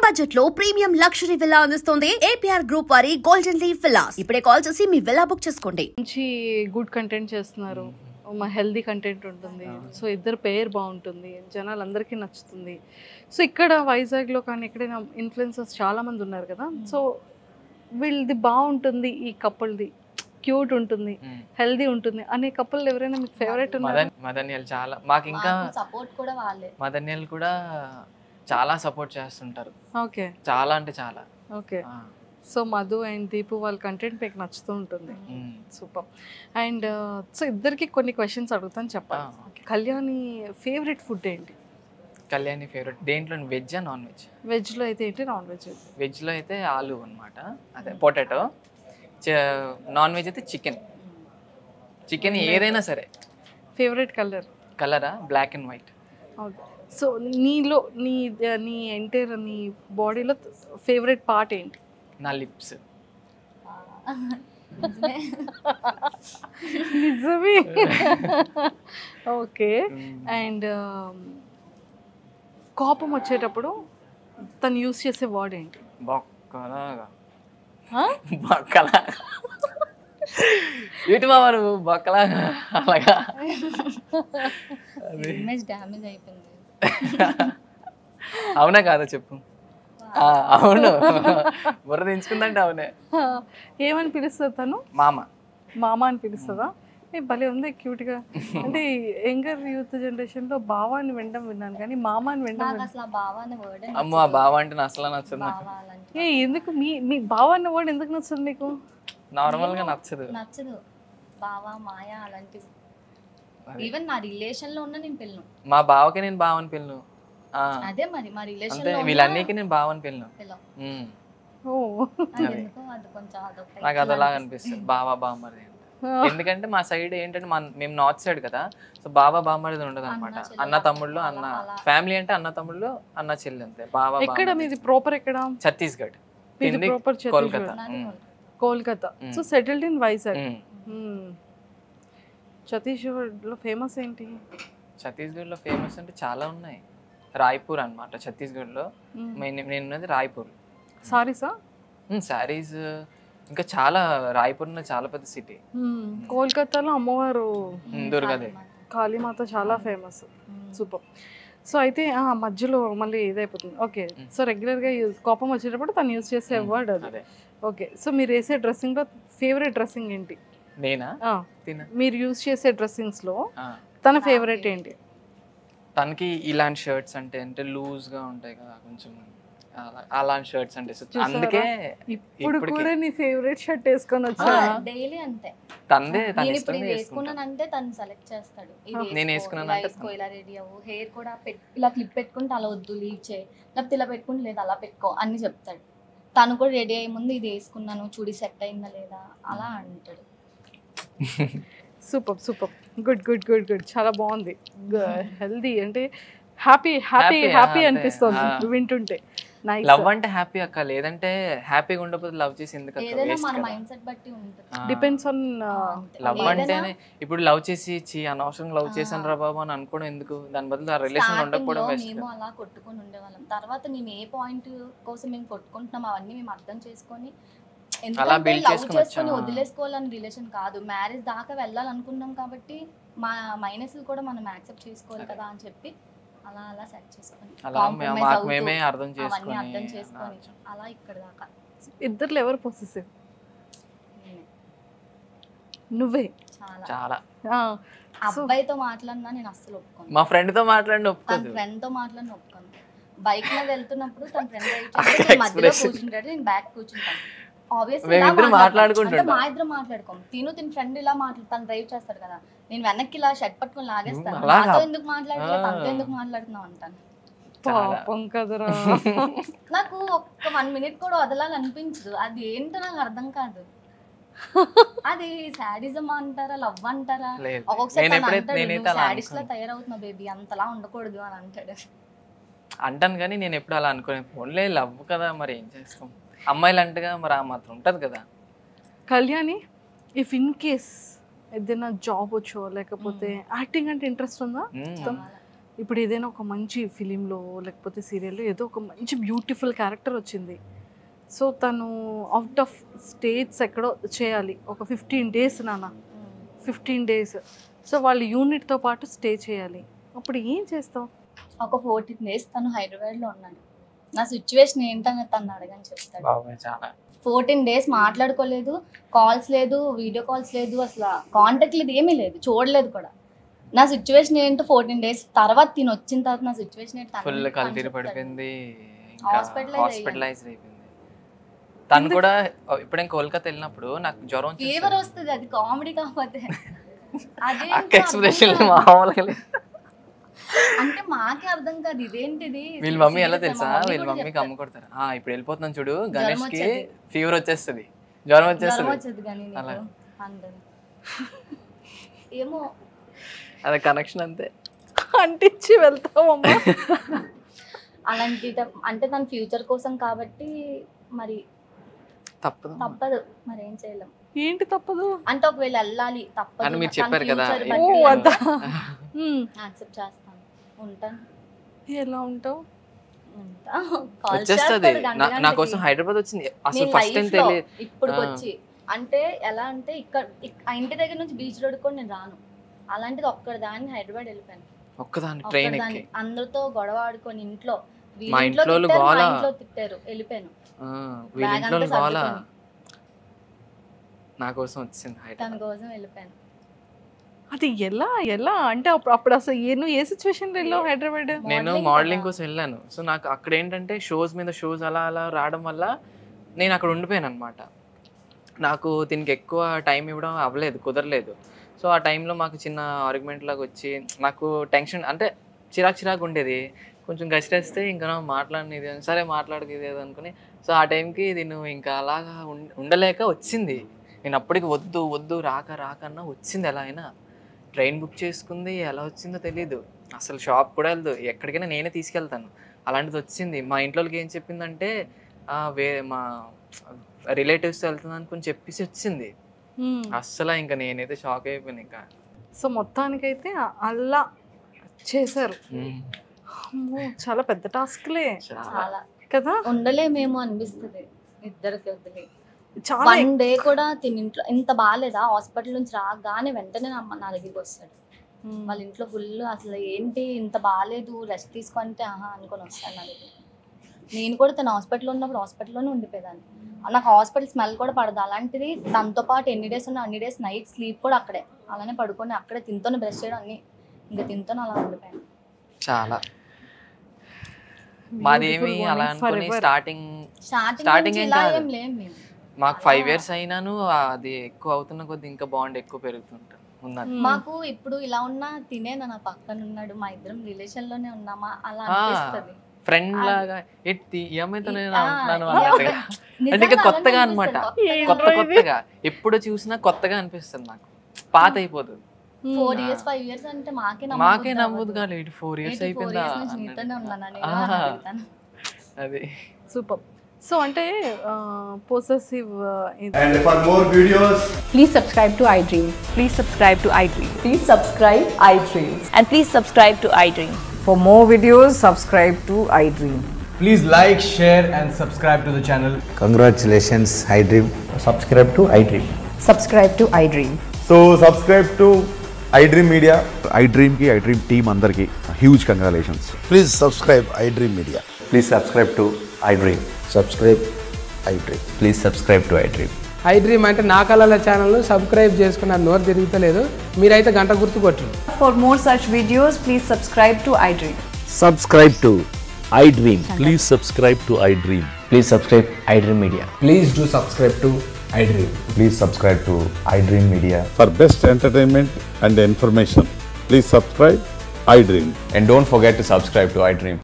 Budget లో premium luxury villa అందిస్తుంది APR group వారి గోల్డెన్ లీఫ్ విల్లాస్. ఇప్పుడే కాల్ చేసి మీ విల్లా బుక్ చేసుకోండి. మంచి గుడ్ కంటెంట్ చేస్తున్నారు, మా హెల్దీ కంటెంట్ ఉంటుంది. సో ఇద్దరు పేరు బాగుంటుంది, జనాలందరికీ నచ్చుతుంది. సో ఇక్కడ వైజాగ్లో కానీ ఎక్కడైనా ఇన్ఫ్లుయెన్సర్స్ చాలామంది ఉన్నారు కదా, సో వీళ్ళది బాగుంటుంది, ఈ కపుల్ది క్యూట్ ఉంటుంది, హెల్దీ ఉంటుంది అనే కపుల్ ఎవరైనా మీకు ఫేవరెట్ ఉన్నారు? మదన్యలు చాలా మాకు ఇంకా సపోర్ట్ కూడా వాళ్ళే. మదన్యలు కూడా చాలా సపోర్ట్ చేస్తుంటారు. ఓకే, చాలా అంటే చాలా. Okay. So Madhu and Deepu వాళ్ళ కంటెంట్ మీకు నచ్చుతూ ఉంటుంది. సూపర్. అండ్ సో ఇద్దరికి కొన్ని క్వశ్చన్స్ అడుగుతాను, చెప్పాలి. కళ్యాణి ఫేవరెట్ ఫుడ్ ఏంటి? కళ్యాణి ఫేవరెట్ దేంట్లో, వెజ్ నాన్ వెజ్? వెజ్లో అయితే ఏంటి, నాన్ వెజ్ అయితే? వెజ్లో అయితే ఆలు అనమాట, అదే పొటాటో. నాన్ వెజ్ అయితే చికెన్. చికెన్ ఏదైనా సరే. Favourite colour? కలరా black and white. Okay. So నీలో నీ ఎంటైర్ నీ బాడీలో ఫేవరెట్ పార్ట్ ఏంటి? నా లిప్స్. నిజమే. ఓకే. అండ్ కోపం వచ్చేటప్పుడు తను యూజ్ చేసే వర్డ్ ఏంటి? బొక్కలాగా. బొక్కలాగా ఇటు మా నువ్వు బొక్కలాగా అలాగా. ఇమేజ్ డ్యామేజ్ అయిపోయింది. అవునా కాదా చెప్పు. అవును, బుర్ర దించుకుందంటే అవునే. ఏమని పిలుస్తుంది తను? మామ. మామ అని పిలుస్తుందా? భలే ఉంది, క్యూట్గా. అంటే యంగర్ యూత్ జనరేషన్ లో బావాని వినడం విన్నాను, కానీ మామ అని వినడం అసలు బావా అనే వర్డ్ అమ్మో, ఆ బావ అంటే అసలు నచ్చదు. ఎందుకు మీ బావ అన్న వర్డ్ ఎందుకు నచ్చదు మీకు? నార్మల్ గా నచ్చదు. బావా మాయా అలాంటివి. ఈవెన్ నా రిలేషన్ లో ఉన్న నేను పిల్లను. మా బావకి నేను బావని పిల్లను. అదే మరి మా రిలేషన్ అంటే వీళ్ళన్నికి నేను బావని పిల్లను. నాకు అదలా అనిపిస్తుంది, బావా బామ్మది. ఎందుకంటే మా సైడ్ ఏంటంటే మేము నార్త్ సైడ్ కదా, సో బాబా బామ్మది ఉండదు అనమాట. అన్న తమ్ముళ్ళు, అన్న ఫ్యామిలీ అంటే అన్న తమ్ముళ్ళు, అన్న చెల్లి అంతే. బాబా. ఎక్కడ మీది ప్రాపర్? ఎక్కడ? Chhattisgarh. Kolkata. Kolkata. So settled in Vizag. Chhattisgarh లో ఫేమస్ ఏంటి? ఛత్తీస్గఢ్ లో ఫేమస్ అంటే చాలా ఉన్నాయి. రాయ్పూర్ అనమాట ఛత్తీస్గఢ్ లో. నేను ఉన్నది రాయ్పూర్. సారీసా? శారీస్ ఇంకా చాలా. రాయ్పూర్ చాలా పెద్ద సిటీ. కోల్కతాలో అమ్మవారు దుర్గాదేవి, కాళీమాత చాలా ఫేమస్. సూపర్. సో అయితే మధ్యలో మళ్ళీ ఇదైపోతుంది. ఓకే. సో రెగ్యులర్గా కోపం వచ్చేటప్పుడు తను యూజ్ చేసే వర్డ్ అది. ఓకే. సో మీరు వేసే డ్రెస్సింగ్లో ఫేవరెట్ డ్రెస్సింగ్ ఏంటి? నేనా? మీరు యూజ్ చేసే డ్రెస్సింగ్స్లో తన ఫేవరెట్ ఏంటి? తనకి ఇలాంటి షర్ట్స్ అంటే లూజ్గా ఉంటాయి కదా కొంచెం, అలాంటి షర్ట్స్ అంటే అందుకే. ఇప్పుడు కూడా నీ ఫేవరెట్ షర్ట్ వేసుకొని వచ్చా? డైలీ అంతే. తందే తన ఇప్పుడు ఇది వేసుకున్నానంటే తను సెలెక్ట్ చేస్తాడు. నేను వేసుకున్నానంటే ఇలా రెడీ అవ్వు, హెయిర్ కూడా ఇలా క్లిప్ పెట్టుకుంటే అలా వద్దు, లీవ్ చేయి, లేకపోతే ఇలా పెట్టుకుంటే లేదు అలా పెట్టుకో అన్ని చెప్తాడు. తను కూడా రెడీ అయ్యే ముందు ఇది వేసుకున్నాను చూడి సెట్ అయిందా లేదా అలా అంటాడు. Super super. Good good good good. చాలా బాగుంది. హెల్దీ అంటే హ్యాపీ హ్యాపీ హ్యాపీ అనిపిస్తుంది వింటుంటే. లవ్ అంటే హ్యాపీ అక్క, లేదంటే హ్యాపీగా ఉండకపోతే లవ్ చేసి ఎందుకు అక్క? డిపెండ్స్ ఆన్ లవ్ అంటేనే. ఇప్పుడు లవ్ చేసి అనవసరం లవ్ చేశాను రా బాబు అని అనుకోవడం ఎందుకు? దాని బదులు ఆ రిలేషన్ ఉండకపోవడం బెస్ట్. మేము అలా కొట్టుకొని ఉండేవాళ్ళం. తర్వాత మేము ఏ పాయింట్ కోసం మేము కొట్టుకుంటున్నాం అవన్నీ మేము అర్థం చేసుకొని, ఎందుకంటే లవ్ చేసుకొని వదిలేసుకోవాలని రిలేషన్ కాదు, మ్యారేజ్ దాకా వెళ్ళాలనుకున్నాం కాబట్టి మా మైనస్లు కూడా మనం యాక్సెప్ట్ చేసుకోవాలి కదా అని చెప్పి అలా అలా సెట్ చేసుకొని మేమే అర్థం చేసుకొని అలా ఇక్కడ దాకా. ఇద్దర్లో ఎవరు పొసెసివ్? నువ్వే. చాలా. అబ్బాయితో మాట్లాడినా నేను అస్సలు ఒప్పుకోను. మా ఫ్రెండ్ తో మాట్లాడిన ఒప్పుకోను. ఫ్రెండ్ తో మాట్లాడిన ఒప్పుకోను. బైక్ మీద వెళ్తున్నప్పుడు తన ఫ్రెండ్ మధ్యలో కూర్చుంటాడు, నేను బ్యాక్ కూర్చుంటాను. ఆబ్వియస్లీ మా ఇద్దరు మాట్లాడుకోం. తిను తిన ఫ్రెండ్ ఇలా తను డ్రైవ్ చేస్తాడు కదా, నేను వెనక్కి ఇలా షర్ట్ పట్టుకొని లాగేస్తాను. నాతో ఎందుకు మాట్లాడలేదు, తనతో ఎందుకు మాట్లాడుతున్నావు అంటాను. నాకు ఒక్క 1 minute కూడా వదలాలనిపించదు. అది ఏంటో నాకు అర్థం కాదు. అది సాడిజం అంటారా, లవ్ అంటారా? ఒక్కొక్కసారి సాడిస్ట్ లా తయారవుతున్నా బేబీ, అంతలా ఉండకూడదు అని అంటాడు. అంటాను కానీ నేను ఎప్పుడు అలా అనుకోని, ఫోన్లే లవ్ కదా మరి ఏం చేస్తాం, అమ్మాయిలు అంటగా మరి ఆ మాత్రం ఉంటది కదా. కళ్యాణి, ఇఫ్ ఇన్ కేస్ ఏదైనా జాబ్ వచ్చో లేకపోతే యాక్టింగ్ అంటే ఇంట్రెస్ట్ ఉందా? ఇప్పుడు ఏదైనా ఒక మంచి ఫిలింలో లేకపోతే సీరియల్లో ఏదో ఒక మంచి బ్యూటిఫుల్ క్యారెక్టర్ వచ్చింది, సో తను అవుట్ ఆఫ్ స్టేట్స్ ఎక్కడో చేయాలి, ఒక 15 days నాన్న, 15 days, సో వాళ్ళు యూనిట్తో పాటు స్టే చేయాలి, అప్పుడు ఏం చేస్తావు? ఒక 14 days తను హైదరాబాద్లో ఉన్నాడు. నా సిచ్యువేషన్ ఏంటని తను అడగని చెప్తాడు. 14 days మాట్లాడుకోలేదు, కాల్స్ లేదు, వీడియో కాల్స్ లేదు, అసలు కాంటాక్ట్ లేదు, ఏమీ లేదు, చూడలేదు కూడా. నా సిచ్యువేషన్ ఏంటో 14 days తర్వాత తిని వచ్చిన తర్వాత నా సిచ్యువేషన్ ఏంటో ఫుల్ కల్తీరి పడిపోయింది, హాస్పిటలైజ్ అయిపోయింది. తను కూడా ఇప్పుడు నేను కోల్కతా వెళ్ళినప్పుడు నాకు జ్వరం ఫీవర్ వస్తుంది, అది కామెడీ కాకపోతే అదే ఎక్స్ప్రెషన్ మామూలుగా అంటే మాకే అర్థం కాదు ఇదేంటిది. వీళ్ళ మమ్మీ ఎలా తెలుసా, వీళ్ళ మమ్మీకి అమ్మ కొడతారు, ఇప్పుడు వెళ్ళిపోతున్నాను చూడు గణేష్ కి ఫీవర్ వచ్చేస్తుంది, జ్వరం వచ్చేస్తుంది కానీ ఏమో అదే కనెక్షన్ అంతే అంటించి వెళ్తామమ్మా. అలాంటి అంటే తన ఫ్యూచర్ కోసం కాబట్టి మరి తప్పదు, మరి ఏం చేయలేం. ఏంటి తప్పదు అంటే ఒకవేళ వెళ్ళాలి తప్పదు, మీరు చెప్పారు కదా యాక్సెప్ట్ చేస్తాను, ఉంటాను. ఎలా ఉంటావు? వచ్చేస్తుంది. నా కోసం హైదరాబాద్ వచ్చింది అసలు ఫస్ట్ టైం తెలియదు ఇప్పుడు వచ్చి. అంటే ఎలా అంటే ఇక్కడ ఇంటి దగ్గర నుంచి బీచ్ రోడ్ కూడా నేను రాను, అలాంటిది ఒక్కదాన్ని హైదరాబాద్ వెళ్ళిపోయాను, ఒక్కదాన్ని ట్రైన్ ఎక్కి అందరితో గొడవ ఆడుకొని ఇంట్లో మా ఇంట్లో తిట్టారు, వెళ్ళిపోయాను. నా కోసం వచ్చింది, తన కోసం వెళ్ళిపోయాను. అది ఎలా అంటే అప్పుడు అసలు నువ్వు ఏ సిచ్యువేషన్ లో వెళ్ళావు హైదరాబాద్? నేను మోడలింగ్ కోసం వెళ్ళాను. సో నాకు అక్కడ ఏంటంటే షోస్ మీద షోస్ అలా రావడం వల్ల నేను అక్కడ ఉండిపోయాను అనమాట. నాకు దీనికి ఎక్కువ టైం ఇవ్వడం అవ్వలేదు, కుదరలేదు. సో ఆ టైంలో మాకు చిన్న ఆర్గ్యుమెంట్ లాగా వచ్చి నాకు టెన్షన్ అంటే చిరాకు ఉండేది. కొంచెం గసిరేస్తే ఇంకా మాట్లాడినది సరే మాట్లాడక ఇదేదో అనుకుని, సో ఆ టైంకి నేను ఇంకా అలాగా ఉండలేక వచ్చింది. నేను అప్పటికి వద్దు రాకన్నా వచ్చింది. ఎలా అయినా ట్రైన్ బుక్ చేసుకుంది, ఎలా వచ్చిందో తెలీదు, అసలు షాప్ కూడా వెళ్దు, ఎక్కడికైనా నేనే తీసుకెళ్తాను. అలాంటిది వచ్చింది. మా ఇంట్లోకి ఏం చెప్పిందంటే మా రిలేటివ్స్ వెళ్తుంది అనుకుని చెప్పేసి వచ్చింది. అస్సలు ఇంకా నేనైతే షాక్ అయిపోయాను ఇంకా. సో మొత్తానికైతే అలా చేశారు. చాలా పెద్ద టాస్క్లే చాలా కదా, ఉండలేమేమో అనిపిస్తుంది ఇద్దరికి వదిలి. చాలా 1 day కూడా తిని ఇంట్లో ఇంత బాగాలేదా, హాస్పిటల్ నుంచి రాగానే వెంటనే నా దగ్గరికి వస్తాడు. వాళ్ళ ఇంట్లో ఫుల్ అసలు ఏంటి ఇంత బాగాలేదు రెస్ట్ తీసుకుంటే అనుకొని వస్తాను నా దగ్గర. నేను కూడా తన హాస్పిటల్లో ఉన్నప్పుడు హాస్పిటల్లోనే ఉండిపోయేదాన్ని. నాకు హాస్పిటల్ స్మెల్ కూడా పడదు. అలాంటిది తనతో పాటు ఎన్ని డేస్ ఉన్నా అన్ని డేస్ నైట్ స్లీప్ కూడా అక్కడే, అలానే పడుకొని అక్కడే తింతోనే బ్రష్ చేయడం అన్ని ఇంకా తింతోనే అలా ఉండిపోయాను. చాలా మాది ఏమి అలా అనుకుని స్టార్టింగ్ ఏం కాదు, మాకు 5 years అయినాను అది ఎక్కువ అవుతున్న కొద్ది ఇంకా బాండ్ ఎక్కువ పెరుగుతుంటాం. మాకు ఇప్పుడు ఇలా ఉన్నా తినేదా నా పక్కన ఉన్నాడు, మా ఇద్దరం రిలేషన్ లోనే ఉన్నామా అలా అనిపిస్తుంది. ఫ్రెండ్ లాగా అంటే కొత్తగా అనమాట, కొత్తగా ఎప్పుడు చూసినా కొత్తగా అనిపిస్తుంది నాకు, పాత అయిపోతుంది. 4 years 5 years అంటే మాకే నమ్మదు కాలేదు. 4 years అయిపోయిందా అది. సూపర్. సో అంటే possessive. And for more videos, please subscribe to iDream. Please subscribe to iDream. Please subscribe iDream. And please subscribe to iDream. For more videos, subscribe to iDream. please like, share and subscribe to the channel. Congratulations, iDream. Subscribe to iDream. Subscribe to iDream. So subscribe to iDream Media. iDream ki iDream team andarki huge congratulations. Please subscribe iDream Media. Please subscribe to iDream. Subscribe iDream. Please subscribe to iDream. iDream అంటే నా కళల ఛానల్ను subscribe చేసుకున్న నోరు తిరుగుతలేదు, మీరైతే గంట గుర్తు కొట్టండి. For more such videos, please subscribe to iDream. Subscribe to iDream. Please subscribe to iDream. Please subscribe iDream Media. Please do subscribe to iDream. Please subscribe to iDream Media. For best entertainment and information, please subscribe iDream. And don't forget to subscribe to iDream.